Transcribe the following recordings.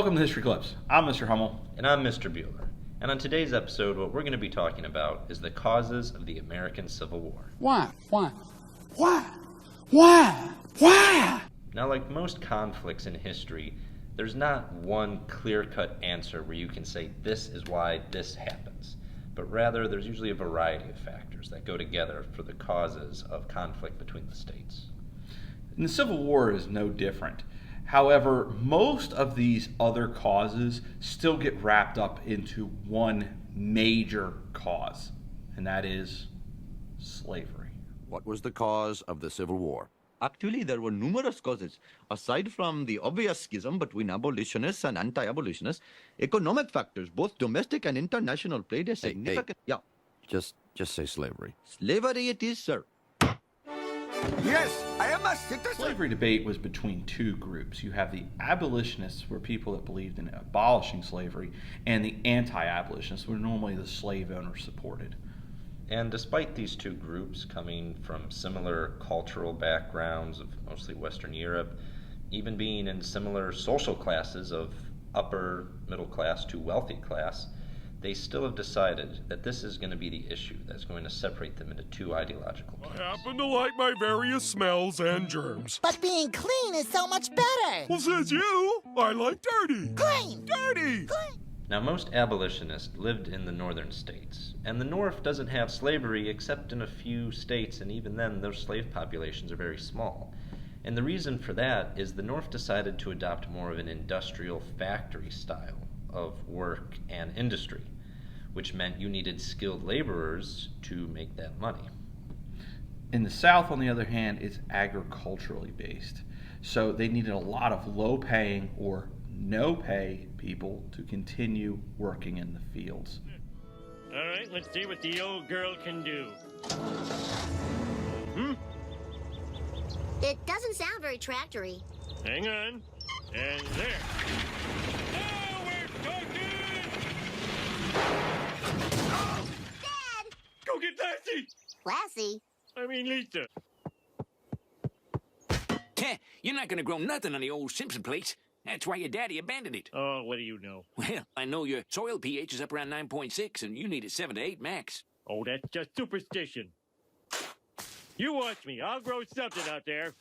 Welcome to History Clips. I'm Mr. Hummel. And I'm Mr. Bueller. And on today's episode, what we're going to be talking about is the causes of the American Civil War. Why? Now, like most conflicts in history, there's not one clear-cut answer where you can say this is why this happens. But rather, there's usually a variety of factors that go together for the causes of conflict between the states. And the Civil War is no different. However, most of these other causes still get wrapped up into one major cause, and that is slavery. What was the cause of the Civil War? Actually, there were numerous causes. Aside from the obvious schism between abolitionists and anti-abolitionists, economic factors, both domestic and international, played a significant... Yeah. Just say slavery. Slavery it is, sir. Yes, I am a citizen. Slavery debate was between two groups. You have the abolitionists, were people that believed in abolishing slavery, and the anti-abolitionists, were normally the slave owners supported. And despite these two groups coming from similar cultural backgrounds of mostly Western Europe, even being in similar social classes of upper middle class to wealthy class, they still have decided that this is going to be the issue that's going to separate them into two ideological camps. I happen to like my various smells and germs. But being clean is so much better. Well, says you. I like dirty. Clean. Dirty. Clean. Now, most abolitionists lived in the northern states, and the North doesn't have slavery except in a few states, and even then, those slave populations are very small. And the reason for that is the North decided to adopt more of an industrial factory style of work and industry, which meant you needed skilled laborers to make that money. In the South, on the other hand, it's agriculturally based. So they needed a lot of low-paying or no-pay people to continue working in the fields. All right, let's see what the old girl can do. It doesn't sound very tractory. Hang on. And there. Now we're talking! Dad! Go get Lassie! Lassie? I mean Lisa. You're not gonna grow nothing on the old Simpson place. That's why your daddy abandoned it. Oh, what do you know? Well, I know your soil pH is up around 9.6, and you need a 7 to 8 max. Oh, that's just superstition. You watch me. I'll grow something out there.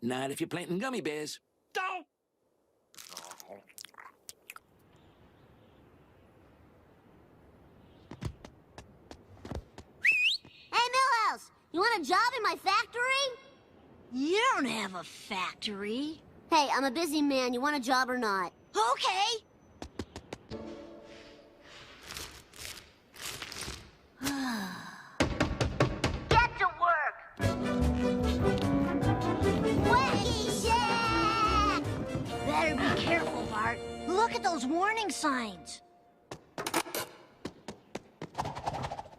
Not if you're planting gummy bears. Don't! Hey, Millhouse! You want a job in my factory? You don't have a factory. Hey, I'm a busy man. You want a job or not? Okay. Get to work! Wacky Shack! Better be careful, Bart. Look at those warning signs.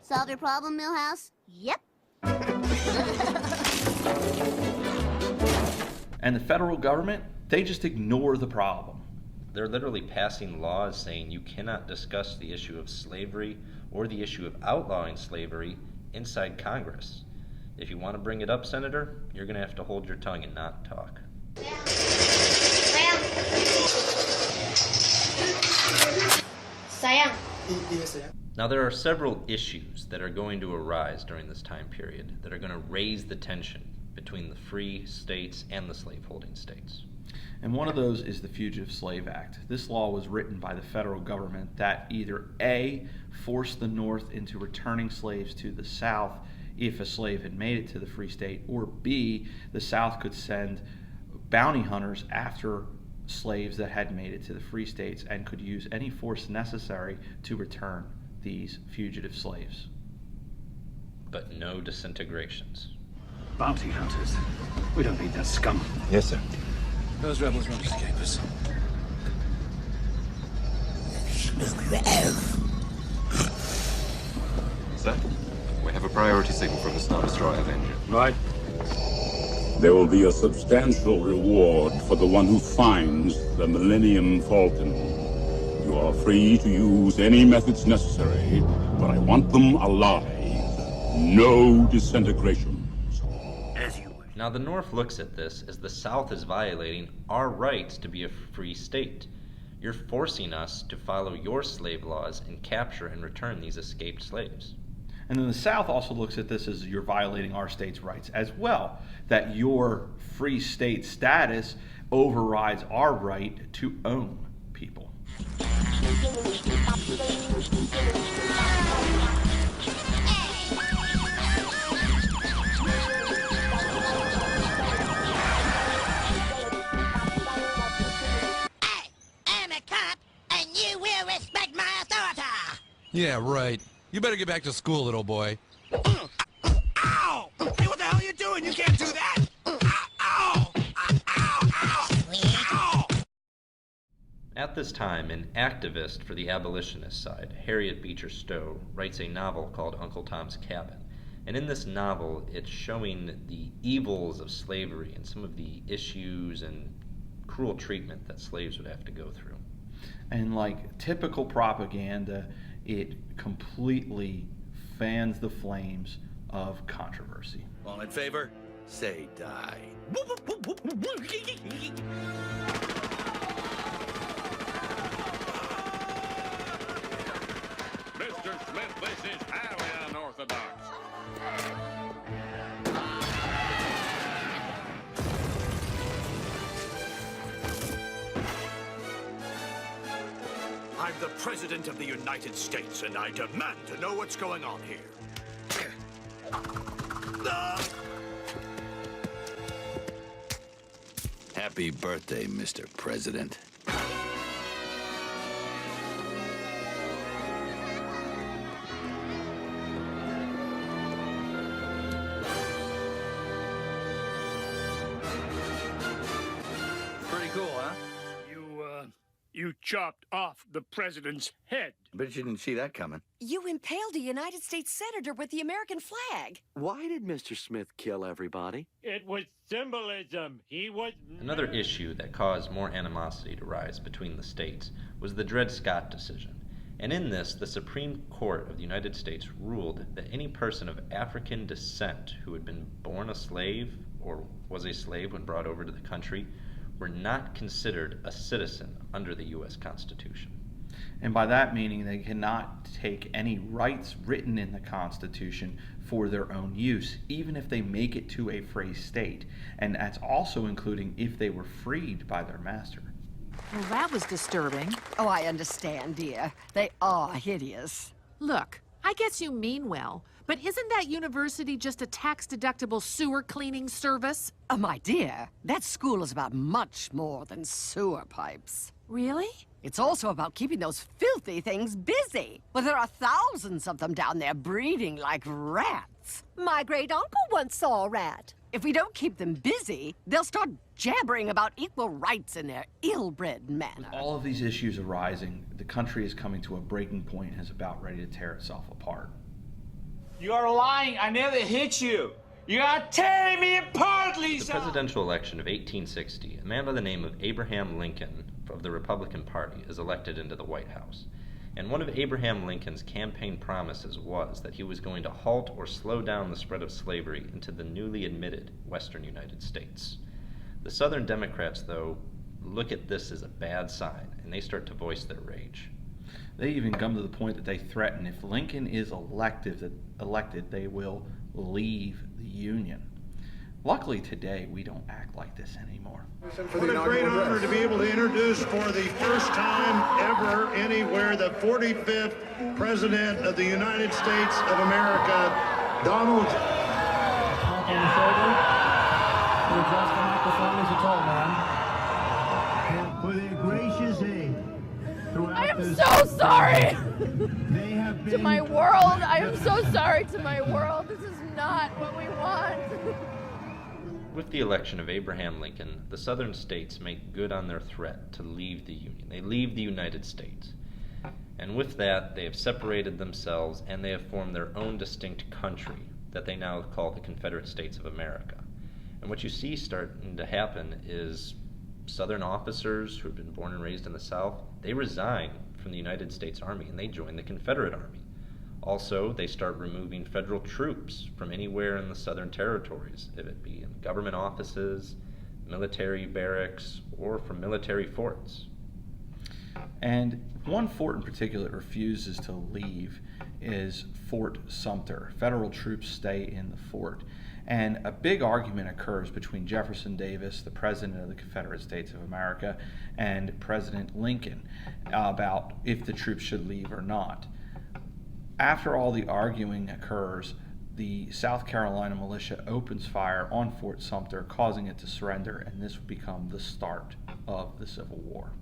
Solve your problem, Millhouse? Yep. And the federal government, they just ignore the problem. They're literally passing laws saying you cannot discuss the issue of slavery or the issue of outlawing slavery inside Congress. If you want to bring it up, Senator, you're going to have to hold your tongue and not talk. Sayang. Now, there are several issues that are going to arise during this time period that are going to raise the tension between the free states and the slaveholding states. And one of those is the Fugitive Slave Act. This law was written by the federal government that either A, forced the North into returning slaves to the South if a slave had made it to the free state, or B, the South could send bounty hunters after slaves that had made it to the free states and could use any force necessary to return these fugitive slaves. But no disintegrations. Bounty hunters. We don't need that scum. Yes, sir. Those rebels won't escape us. Sir, we have a priority signal from the Star Destroyer engine. Right. There will be a substantial reward for the one who finds the Millennium Falcon. You are free to use any methods necessary, but I want them alive. No disintegrations. As you wish. Now, the North looks at this as the South is violating our rights to be a free state, You're forcing us to follow your slave laws and capture and return these escaped slaves. And then the South also looks at this as you're violating our state's rights as well, that your free state status overrides our right to own people. I'm a cop, and you will respect my authority. Yeah, right. You better get back to school, little boy. Ow! Hey, what the hell are you doing? You can't do that! Ow! Ow! At this time, an activist for the abolitionist side, Harriet Beecher Stowe, writes a novel called Uncle Tom's Cabin. And in this novel, it's showing the evils of slavery and some of the issues and cruel treatment that slaves would have to go through. And like typical propaganda, it completely fans the flames of controversy. All in favor? Say die. Mr. Smith, this is highly unorthodox. I'm the President of the United States, and I demand to know what's going on here. Happy birthday, Mr. President. Pretty cool, huh? You chopped off the president's head. Bet you didn't see that coming. You impaled a United States senator with the American flag. Why did Mr. Smith kill everybody? It was symbolism. He was... Another issue that caused more animosity to rise between the states was the Dred Scott decision. And in this, the Supreme Court of the United States ruled that any person of African descent who had been born a slave or was a slave when brought over to the country were not considered a citizen under the U.S. Constitution. And by that meaning, they cannot take any rights written in the Constitution for their own use, even if they make it to a free state. And that's also including if they were freed by their master. Well, that was disturbing. Oh, I understand, dear. They are hideous. Look, I guess you mean well, but isn't that university just a tax-deductible sewer cleaning service? Oh, my dear, that school is about much more than sewer pipes. Really? It's also about keeping those filthy things busy. Well, there are thousands of them down there breeding like rats. My great-uncle once saw a rat. If we don't keep them busy, they'll start jabbering about equal rights in their ill-bred manner. With all of these issues arising, the country is coming to a breaking point and is about ready to tear itself apart. You are lying. I never hit you. You are tearing me apart, Lisa! The presidential election of 1860, a man by the name of Abraham Lincoln of the Republican Party is elected into the White House. And one of Abraham Lincoln's campaign promises was that he was going to halt or slow down the spread of slavery into the newly admitted western United States. The Southern Democrats, though, look at this as a bad sign, and they start to voice their rage. They even come to the point that they threaten if Lincoln is elected, they will leave the Union. Luckily today, we don't act like this anymore. What a great honor to be able to introduce for the first time ever anywhere the 45th President of the United States of America, Donald. On the shoulder. You adjust the microphone as you told, man. For their gracious aid. I am so sorry to my world. I am so sorry to my world. This is not what we want. With the election of Abraham Lincoln, the southern states make good on their threat to leave the Union. They leave the United States. And with that, they have separated themselves and they have formed their own distinct country that they now call the Confederate States of America. And what you see starting to happen is Southern officers who have been born and raised in the South, they resign from the United States Army and they join the Confederate Army. Also, they start removing federal troops from anywhere in the Southern territories, if it be in government offices, military barracks, or from military forts. And one fort in particular that refuses to leave is Fort Sumter. Federal troops stay in the fort. And a big argument occurs between Jefferson Davis, the President of the Confederate States of America, and President Lincoln about if the troops should leave or not. After all the arguing occurs, the South Carolina militia opens fire on Fort Sumter, causing it to surrender, and this would become the start of the Civil War.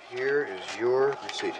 Here is your receipt.